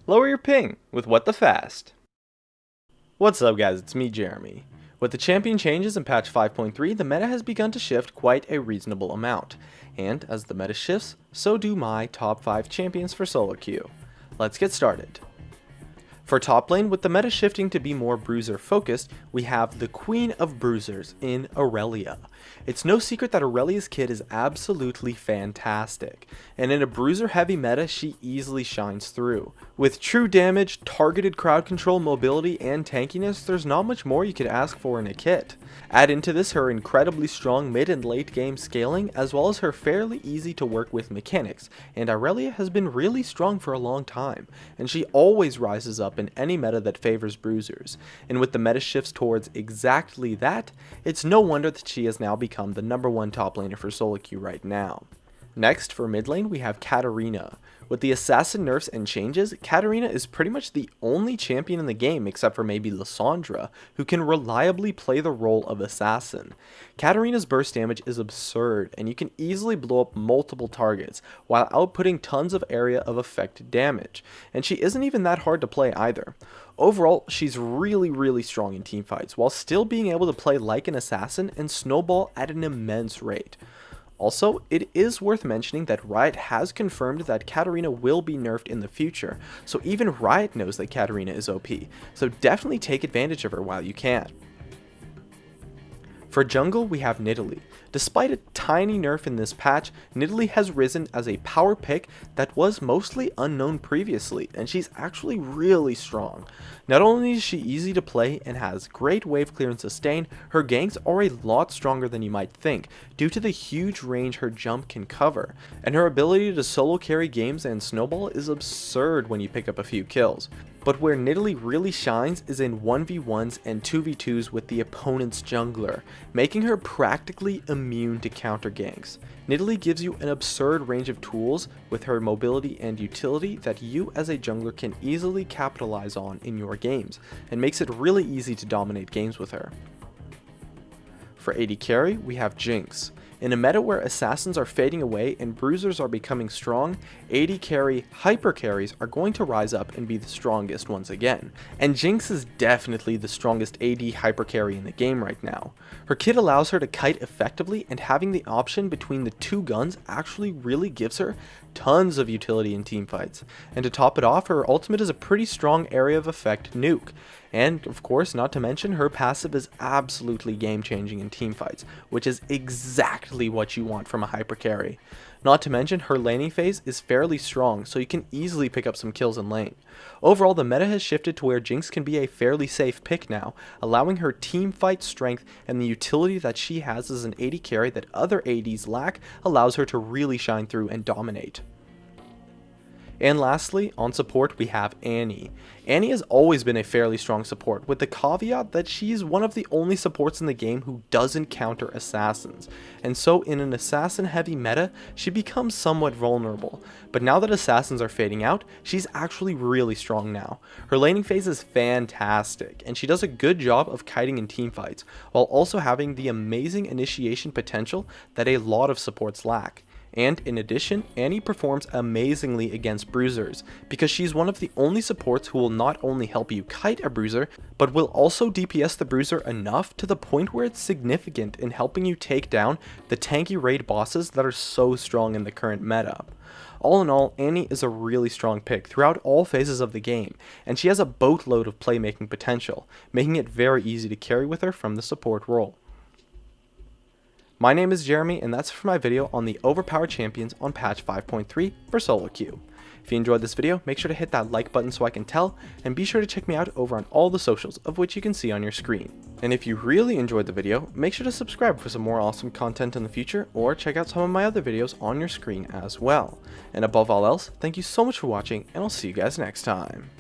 Lower your ping with What the Fast. What's up guys, it's me Jeremy. With the champion changes in patch 5.3, the meta has begun to shift quite a reasonable amount. And as the meta shifts, so do my top 5 champions for solo queue. Let's get started. For top lane, with the meta shifting to be more bruiser focused, we have the queen of bruisers in Aurelia. It's no secret that Aurelia's kit is absolutely fantastic, and in a bruiser heavy meta she easily shines through. With true damage, targeted crowd control, mobility, and tankiness, there's not much more you could ask for in a kit. Add into this her incredibly strong mid and late game scaling, as well as her fairly easy to work with mechanics, and Aurelia has been really strong for a long time, and she always rises up in any meta that favors bruisers, and with the meta shifts towards exactly that, it's no wonder that she has now become the #1 top laner for solo queue right now. Next, for mid lane, we have Katarina. With the assassin nerfs and changes, Katarina is pretty much the only champion in the game, except for maybe Lissandra, who can reliably play the role of assassin. Katarina's burst damage is absurd, and you can easily blow up multiple targets, while outputting tons of area of effect damage, and she isn't even that hard to play either. Overall, she's really strong in teamfights, while still being able to play like an assassin and snowball at an immense rate. Also, it is worth mentioning that Riot has confirmed that Katarina will be nerfed in the future, so even Riot knows that Katarina is OP, so definitely take advantage of her while you can. For jungle, we have Nidalee. Despite a tiny nerf in this patch, Nidalee has risen as a power pick that was mostly unknown previously, and she's actually really strong. Not only is she easy to play and has great wave clear and sustain, her ganks are a lot stronger than you might think, due to the huge range her jump can cover, and her ability to solo carry games and snowball is absurd when you pick up a few kills. But where Nidalee really shines is in 1v1s and 2v2s with the opponent's jungler, making her practically immune to counter ganks. Nidalee gives you an absurd range of tools with her mobility and utility that you as a jungler can easily capitalize on in your games, and makes it really easy to dominate games with her. For AD carry, we have Jinx. In a meta where assassins are fading away and bruisers are becoming strong, AD carry hyper carries are going to rise up and be the strongest once again. And Jinx is definitely the strongest AD hyper carry in the game right now. Her kit allows her to kite effectively, and having the option between the two guns actually really gives her tons of utility in teamfights. And to top it off, her ultimate is a pretty strong area of effect nuke. And of course, not to mention, her passive is absolutely game changing in teamfights, which is exactly what you want from a hyper carry. Not to mention, her laning phase is fairly strong, so you can easily pick up some kills in lane. Overall, the meta has shifted to where Jinx can be a fairly safe pick now, allowing her teamfight strength and the utility that she has as an AD carry that other ADs lack allows her to really shine through and dominate. And lastly, on support, we have Annie. Annie has always been a fairly strong support, with the caveat that she's one of the only supports in the game who doesn't counter assassins, and so in an assassin heavy meta, she becomes somewhat vulnerable. But now that assassins are fading out, she's actually really strong now. Her laning phase is fantastic, and she does a good job of kiting in teamfights, while also having the amazing initiation potential that a lot of supports lack. And in addition, Annie performs amazingly against bruisers, because she's one of the only supports who will not only help you kite a bruiser, but will also DPS the bruiser enough to the point where it's significant in helping you take down the tanky raid bosses that are so strong in the current meta. All in all, Annie is a really strong pick throughout all phases of the game, and she has a boatload of playmaking potential, making it very easy to carry with her from the support role. My name is Jeremy, and that's for my video on the Overpowered champions on patch 5.3 for solo queue. If you enjoyed this video, make sure to hit that like button so I can tell, and be sure to check me out over on all the socials, of which you can see on your screen. And if you really enjoyed the video, make sure to subscribe for some more awesome content in the future, or check out some of my other videos on your screen as well. And above all else, thank you so much for watching, and I'll see you guys next time.